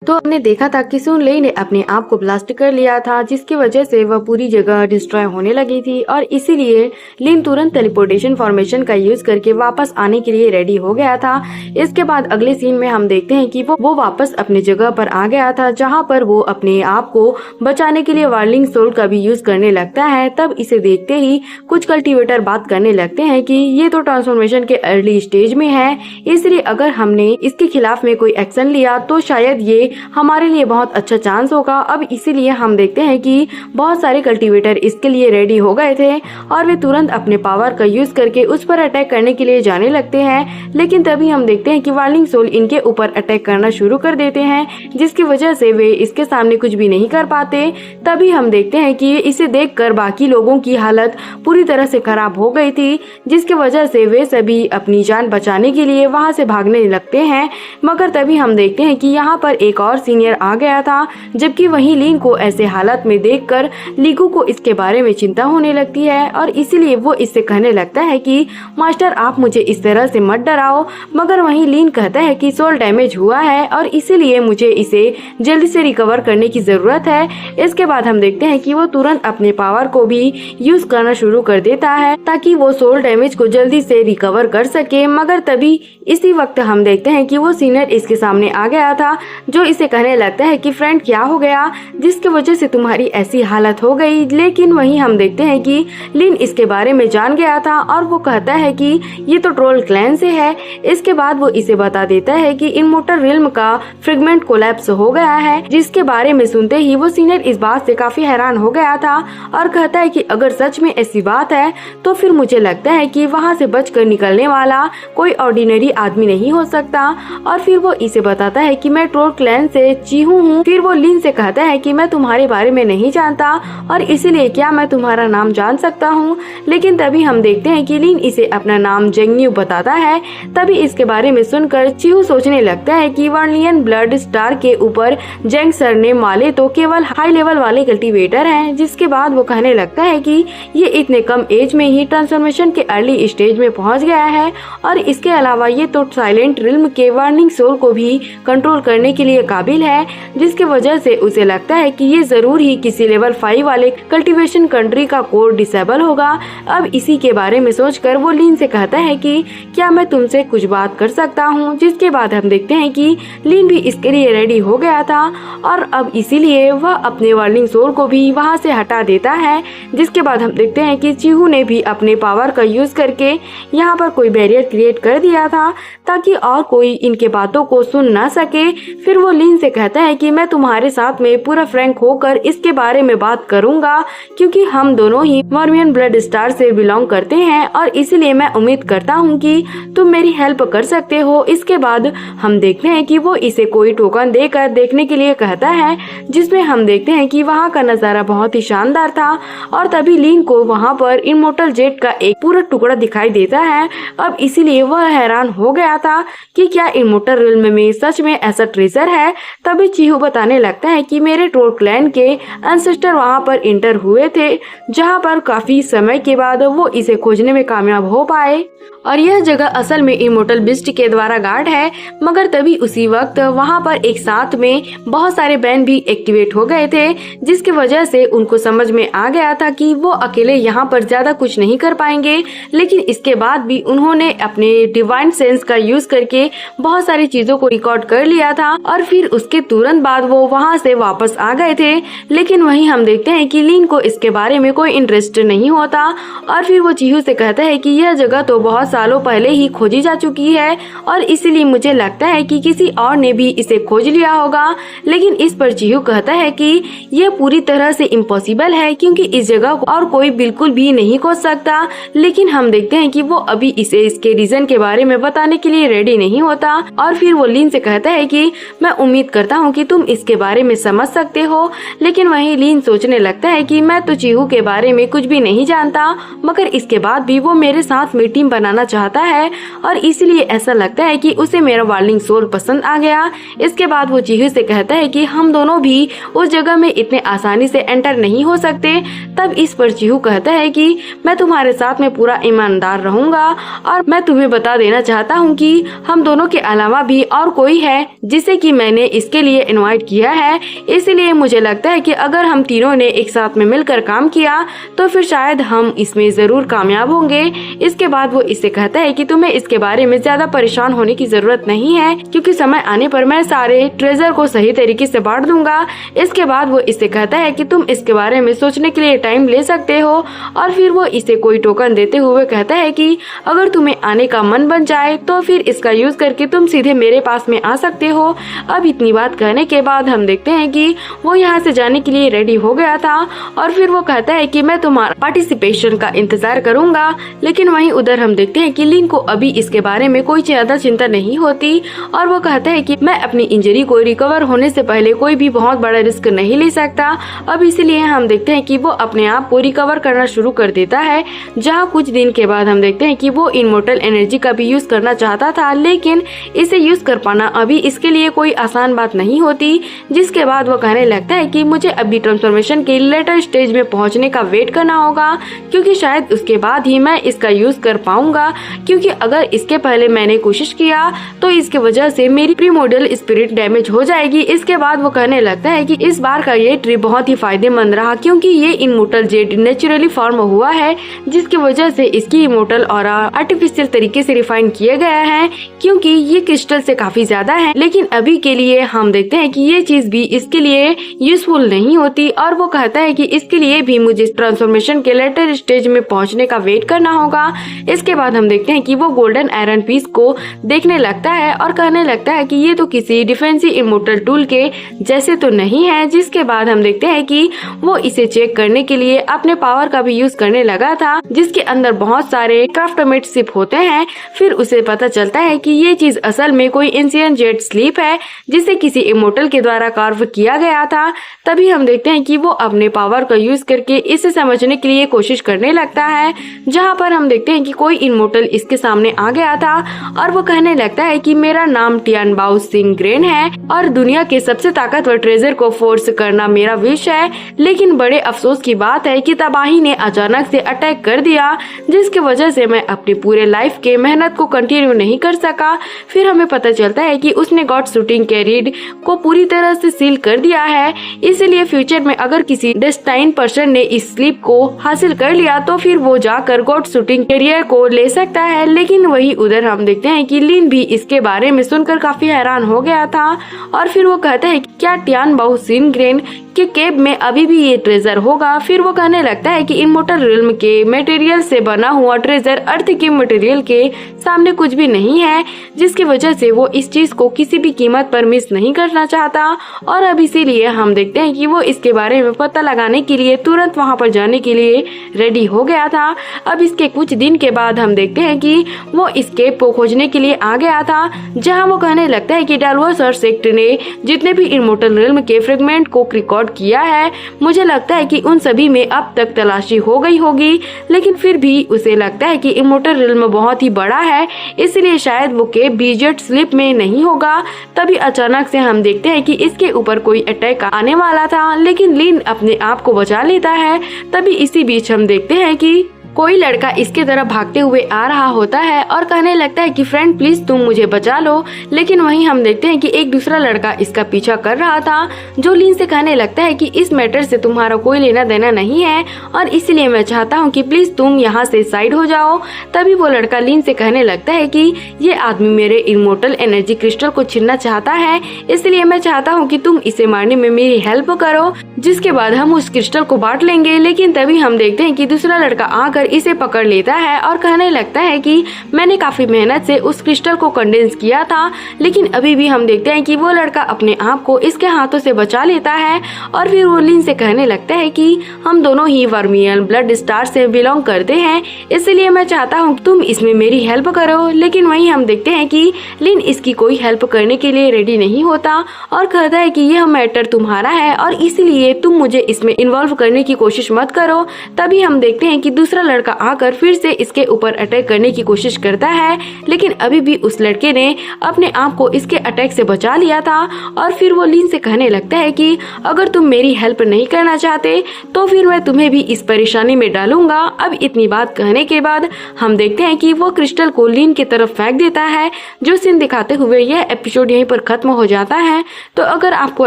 तो हमने देखा था कि सुन लेई ने अपने आप को ब्लास्ट कर लिया था, जिसकी वजह से वह पूरी जगह डिस्ट्रॉय होने लगी थी और इसीलिए लिन तुरंत टेलीपोर्टेशन फॉर्मेशन का यूज करके वापस आने के लिए रेडी हो गया था। इसके बाद अगले सीन में हम देखते हैं कि वो वापस अपने जगह पर आ गया था, जहां पर वो अपने आप को बचाने के लिए वार्लिंग सोल का भी यूज करने लगता है। तब इसे देखते ही कुछ कल्टीवेटर बात करने लगते हैं कि ये तो ट्रांसफॉर्मेशन के अर्ली स्टेज में है, इसलिए अगर हमने इसके खिलाफ में कोई एक्शन लिया तो शायद ये हमारे लिए बहुत अच्छा चांस होगा। अब इसीलिए हम देखते हैं कि बहुत सारे कल्टीवेटर इसके लिए रेडी हो गए थे और वे तुरंत अपने पावर का यूज करके उस पर अटैक करने के लिए जाने लगते हैं। लेकिन तभी हम देखते हैं कि वार्लिंग सोल इनके ऊपर अटैक करना शुरू कर देते हैं, जिसकी वजह से वे इसके सामने कुछ भी नहीं कर पाते। तभी हम देखते हैं कि इसे देखकर बाकी लोगों की हालत पूरी तरह से खराब हो गई थी, जिसकी वजह से वे सभी अपनी जान बचाने के लिए वहां से भागने लगते हैं। मगर तभी हम देखते हैं कि यहाँ पर एक और सीनियर आ गया था, जबकि वहीं लिन को ऐसे हालत में देखकर लीगू को इसके बारे में चिंता होने लगती है और इसीलिए वो इससे कहने लगता है कि मास्टर आप मुझे इस तरह से मत डराओ। मगर वहीं लिन कहता है कि सोल डैमेज हुआ है और इसीलिए मुझे इसे जल्दी से रिकवर करने की जरूरत है। इसके बाद हम देखते हैं कि वो तुरंत अपने पावर को भी यूज करना शुरू कर देता है ताकि वो सोल डैमेज को जल्दी से रिकवर कर सके। मगर तभी इसी वक्त हम देखते हैं कि वो सीनियर इसके सामने आ गया था, जो इसे कहने लगता है कि फ्रेंड क्या हो गया जिसकी वजह से तुम्हारी ऐसी हालत हो गई। लेकिन वहीं हम देखते हैं कि लिन इसके बारे में जान गया था और वो कहता है कि ये तो ट्रोल क्लैन से है। इसके बाद वो इसे बता देता है कि इमोर्टल रिल्म का फ्रेगमेंट कोलैप्स हो गया है, जिसके बारे में सुनते ही वो सीनियर इस बात से काफी हैरान हो गया था और कहता है कि अगर सच में ऐसी बात है तो फिर मुझे लगता है कि वहाँ से बचकर निकलने वाला कोई ऑर्डिनरी आदमी नहीं हो सकता। और फिर वो इसे बताता है कि मैं ट्रोल क्लैन से चीहू हूँ। फिर वो लिन से कहता है कि मैं तुम्हारे बारे में नहीं जानता और इसीलिए क्या मैं तुम्हारा नाम जान सकता हूँ। लेकिन तभी हम देखते हैं कि लिन इसे अपना नाम जेंगन्यू बताता है। तभी इसके बारे में सुनकर चीहू सोचने लगता है कि वर्लियन ब्लड स्टार के ऊपर जेंग सरनेम वाले तो केवल हाई लेवल वाले कल्टीवेटर हैं। जिसके बाद वो कहने लगता है कि ये इतने कम एज में ही ट्रांसफॉर्मेशन के अर्ली स्टेज में पहुंच गया है और इसके अलावा ये तो साइलेंट रिल्म के वार्निंग सोल को भी कंट्रोल करने के लिए काबिल है, जिसकी वजह से उसे लगता है कि ये जरूर ही किसी लेवल 5 वाले कल्टीवेशन कंट्री का कोड डिसेबल होगा। अब इसी के बारे में सोचकर वो लिन से कहता है कि क्या मैं तुमसे कुछ बात कर सकता हूँ। जिसके बाद हम देखते हैं कि लिन भी इसके लिए रेडी हो गया था और अब इसीलिए वह अपने वार्निंग सोल को भी वहाँ से हटा देता है। जिसके बाद हम देखते हैं कि चीहू ने भी अपने पावर का यूज करके यहाँ पर कोई बैरियर क्रिएट कर दिया था ताकि और कोई इनके बातों को सुन ना सके। फिर वो लिन से कहता है कि मैं तुम्हारे साथ में पूरा फ्रैंक होकर इसके बारे में बात करूंगा, क्योंकि हम दोनों ही मॉर्मियन ब्लड स्टार से बिलोंग करते हैं और इसीलिए मैं उम्मीद करता हूँ कि तुम मेरी हेल्प कर सकते हो। इसके बाद हम देखते हैं कि वो इसे कोई टोकन देकर देखने के लिए कहता है, जिसमें हम देखते हैं कि वहाँ का नजारा बहुत ही शानदार था और तभी लिन को वहाँ पर इमोर्टल जेट का एक पूरा टुकड़ा दिखाई देता है। अब इसीलिए वह हैरान हो गया था कि क्या इमोर्टल रिल्म में सच में ऐसा ट्रेजर है। तभी चीहू बताने लगता है कि मेरे ट्रोल क्लैन के एंसेस्टर वहाँ पर इंटर हुए थे, जहाँ पर काफी समय के बाद वो इसे खोजने में कामयाब हो पाए और यह जगह असल में इमोर्टल बिस्ट के द्वारा गार्ड है। मगर तभी उसी वक्त वहाँ पर एक साथ में बहुत सारे बैन भी एक्टिवेट हो गए थे, जिसकी वजह से उनको समझ में आ गया था कि वो अकेले यहाँ पर ज्यादा कुछ नहीं कर पाएंगे। लेकिन इसके बाद भी उन्होंने अपने डिवाइन सेंस का यूज करके बहुत सारी चीजों को रिकॉर्ड कर लिया था और फिर उसके तुरंत बाद वो वहाँ से वापस आ गए थे। लेकिन वहीं हम देखते हैं कि लिन को इसके बारे में कोई इंटरेस्ट नहीं होता और फिर वो चीहू से कहता है कि यह जगह तो बहुत सालों पहले ही खोजी जा चुकी है और इसीलिए मुझे लगता है कि किसी और ने भी इसे खोज लिया होगा। लेकिन इस पर चीहू कहता है कि यह पूरी तरह से इम्पॉसिबल है, क्योंकि इस जगह को और कोई बिल्कुल भी नहीं खोज सकता। लेकिन हम देखते हैं कि वो अभी इसे इसके रीजन के बारे में बताने के लिए रेडी नहीं होता और फिर वो लिन से कहता है कि मैं उम्मीद करता हूँ कि तुम इसके बारे में समझ सकते हो। लेकिन वहीं लिन सोचने लगता है कि मैं तो चीहू के बारे में कुछ भी नहीं जानता, मगर इसके बाद भी वो मेरे साथ में टीम बनाना चाहता है और इसीलिए ऐसा लगता है कि उसे मेरा वार्निंग सोल पसंद आ गया। इसके बाद वो चीहू से कहता है कि हम दोनों भी उस जगह में इतने आसानी से एंटर नहीं हो सकते। तब इस पर चीहू कहता है कि मैं तुम्हारे साथ में पूरा ईमानदार रहूंगा और मैं तुम्हें बता देना चाहता हूँ कि हम दोनों के अलावा भी और कोई है जिसे कि मैंने इसके लिए इनवाइट किया है। इसलिए मुझे लगता है कि अगर हम तीनों ने एक साथ में मिलकर काम किया तो फिर शायद हम इसमें जरूर कामयाब होंगे। इसके बाद वो इससे कहता है कि तुम्हें इसके बारे में ज्यादा परेशान होने की जरूरत नहीं है, क्योंकि समय आने पर मैं सारे ट्रेजर को सही तरीके से बांट दूंगा। इसके बाद वो इससे कहता है कि तुम इसके बारे में सोचने के लिए टाइम ले सकते हो और फिर वो इसे कोई टोकन देते हुए कहता है कि अगर तुम्हें आने का मन बन जाए तो फिर इसका यूज करके तुम सीधे मेरे पास में आ सकते हो। अब इतनी बात कहने के बाद हम देखते हैं कि वो यहाँ से जाने के लिए रेडी हो गया था और फिर वो कहता है कि मैं तुम्हारा पार्टिसिपेशन का इंतजार करूंगा। लेकिन वहीं उधर हम देखते हैं कि लिन को अभी इसके बारे में कोई ज्यादा चिंता नहीं होती और वो कहता है कि मैं अपनी इंजरी को रिकवर होने से पहले कोई भी बहुत बड़ा रिस्क नहीं ले सकता। अब इसीलिए हम देखते हैं कि वो अपने आप को रिकवर करना शुरू कर देता है। जहाँ कुछ दिन के बाद हम देखते हैं कि वो इमोर्टल एनर्जी का भी यूज करना चाहता था, लेकिन इसे यूज कर पाना अभी इसके लिए कोई आसान बात नहीं होती। जिसके बाद वो कहने लगता है कि मुझे अभी ट्रांसफॉर्मेशन के लेटर स्टेज में पहुंचने का वेट करना होगा, क्योंकि शायद उसके बाद ही मैं इसका यूज कर पाऊंगा, क्योंकि अगर इसके पहले मैंने कोशिश किया तो इसके वजह से मेरी प्रीमोडल स्पिरिट डैमेज हो जाएगी। इसके बाद वो कहने लगता है कि इस बार का ये ट्रिप बहुत ही फायदेमंद रहा, क्योंकि ये इमोर्टल जेड नेचुरली फॉर्म हुआ है, जिसकी वजह से इसकी इमोर्टल और आर्टिफिशियल तरीके से रिफाइन किया गया है, क्योंकि ये क्रिस्टल से काफी ज्यादा है। लेकिन अभी के लिए हम देखते हैं कि ये चीज भी इसके लिए यूजफुल नहीं होती और वो कहता है कि इसके लिए भी मुझे ट्रांसफॉर्मेशन के लेटर स्टेज में पहुंचने का वेट करना होगा। इसके बाद हम देखते हैं कि वो गोल्डन आयरन पीस को देखने लगता है और कहने लगता है कि ये तो किसी डिफेंसिव इमोर्टल टूल के जैसे तो नहीं है। जिसके बाद हम देखते हैं कि वो इसे चेक करने के लिए अपने पावर का भी यूज करने लगा था, जिसके अंदर बहुत सारे क्राफ्टमेट शिप होते हैं। फिर उसे पता चलता है कि ये चीज असल में कोई एंशिएंट जेट स्लीप है, जिसे किसी इमोर्टल के द्वारा कार्व किया गया था। तभी हम देखते हैं कि वो अपने पावर का यूज करके इसे समझने के लिए कोशिश करने लगता है, जहाँ पर हम देखते हैं कि कोई इमोर्टल इसके सामने आ गया था और वो कहने लगता है कि मेरा नाम टियान बाओ सिंह ग्रेन है और दुनिया के सबसे ताकतवर ट्रेजर को फोर्स करना मेरा विश है। लेकिन बड़े अफसोस की बात है कि तबाही ने अचानक से अटैक कर दिया, जिसकी वजह से मैं अपनी पूरे लाइफ के मेहनत को कंटिन्यू नहीं कर सका। फिर हमें पता चलता है कि उसने गॉड शूटिंग कैरियर को पूरी तरह से सील कर दिया है, इसलिए फ्यूचर में अगर किसी डेस्टाइन पर्सन ने इस स्लीप को हासिल कर लिया तो फिर वो जाकर गॉड शूटिंग कैरियर को ले सकता है। लेकिन वही उधर हम देखते हैं कि लिन भी इसके बारे में सुनकर काफी हैरान हो गया था और फिर वो कहता है क्या टियान बाओ सिंह ग्रेन के केब में अभी भी ये ट्रेजर होगा। फिर वो कहने लगता है कि इमोर्टल रिल्म के मटेरियल से बना हुआ ट्रेजर अर्थ के मटेरियल के सामने कुछ भी नहीं है, जिसकी वजह से वो इस चीज को किसी भी कीमत पर मिस नहीं करना चाहता। और अब इसीलिए हम देखते हैं कि वो इसके बारे में पता लगाने के लिए तुरंत वहां पर जाने के लिए रेडी हो गया था। अब इसके कुछ दिन के बाद हम देखते हैं कि वो इस केब को खोजने के लिए आ गया था, जहाँ वो कहने लगता है कि डालवर्स और सेक्ट ने जितने भी इमोर्टल रिल्म के फ्रेगमेंट को रिकॉर्ड किया है, मुझे लगता है कि उन सभी में अब तक तलाशी हो गई होगी। लेकिन फिर भी उसे लगता है कि इमोर्टल रिल्म बहुत ही बड़ा है, इसलिए शायद वो केब भी जेट स्लीप में नहीं होगा। तभी अचानक से हम देखते हैं कि इसके ऊपर कोई अटैक आने वाला था, लेकिन लिन अपने आप को बचा लेता है। तभी इसी बीच हम देखते हैं कि कोई लड़का इसके तरफ भागते हुए आ रहा होता है और कहने लगता है कि फ्रेंड प्लीज तुम मुझे बचा लो। लेकिन वहीं हम देखते हैं कि एक दूसरा लड़का इसका पीछा कर रहा था, जो लिन से कहने लगता है कि इस मैटर से तुम्हारा कोई लेना देना नहीं है और इसलिए मैं चाहता हूँ कि प्लीज तुम यहाँ से साइड हो जाओ। तभी वो लड़का लिन से कहने लगता है कि ये आदमी मेरे इमोर्टल एनर्जी क्रिस्टल को छीनना चाहता है, इसलिए मैं चाहता हूँ कि तुम इसे मारने में मेरी हेल्प करो, जिसके बाद हम उस क्रिस्टल को बांट लेंगे। लेकिन तभी हम देखते हैं कि दूसरा लड़का आकर इसे पकड़ लेता है और कहने लगता है कि मैंने काफी मेहनत से उस क्रिस्टल को कंडेंस किया था। लेकिन अभी भी हम देखते हैं कि वो लड़का अपने आप को इसके हाथों से बचा लेता है और फिर वो लिन से कहने लगता है कि हम दोनों ही वर्मियल ब्लड स्टार से बिलोंग करते हैं, इसलिए मैं चाहता हूँ तुम इसमें मेरी हेल्प करो। लेकिन वहीं हम देखते हैं कि लिन इसकी कोई हेल्प करने के लिए रेडी नहीं होता और कहता है कि यह मैटर तुम्हारा है और इसलिए इसलिए तुम मुझे इसमें इन्वॉल्व करने की कोशिश मत करो। तभी हम देखते हैं कि दूसरा लड़का आकर फिर से इसके ऊपर अटैक करने की कोशिश करता है, लेकिन अभी भी उस लड़के ने अपने आप को इसके अटैक से बचा लिया था। और फिर वो लिन से कहने लगता है कि अगर तुम मेरी हेल्प नहीं करना चाहते तो फिर मैं तुम्हें भी इस परेशानी में डालूंगा। अब इतनी बात कहने के बाद हम देखते हैं कि वो क्रिस्टल को लिन की तरफ फेंक देता है। जो सीन दिखाते हुए यह एपिसोड यहीं पर खत्म हो जाता है। तो अगर आपको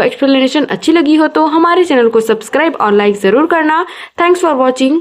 एक्सप्लेनेशन अच्छी लगी हो तो हमारे चैनल को सब्सक्राइब और लाइक जरूर करना। Thanks for watching.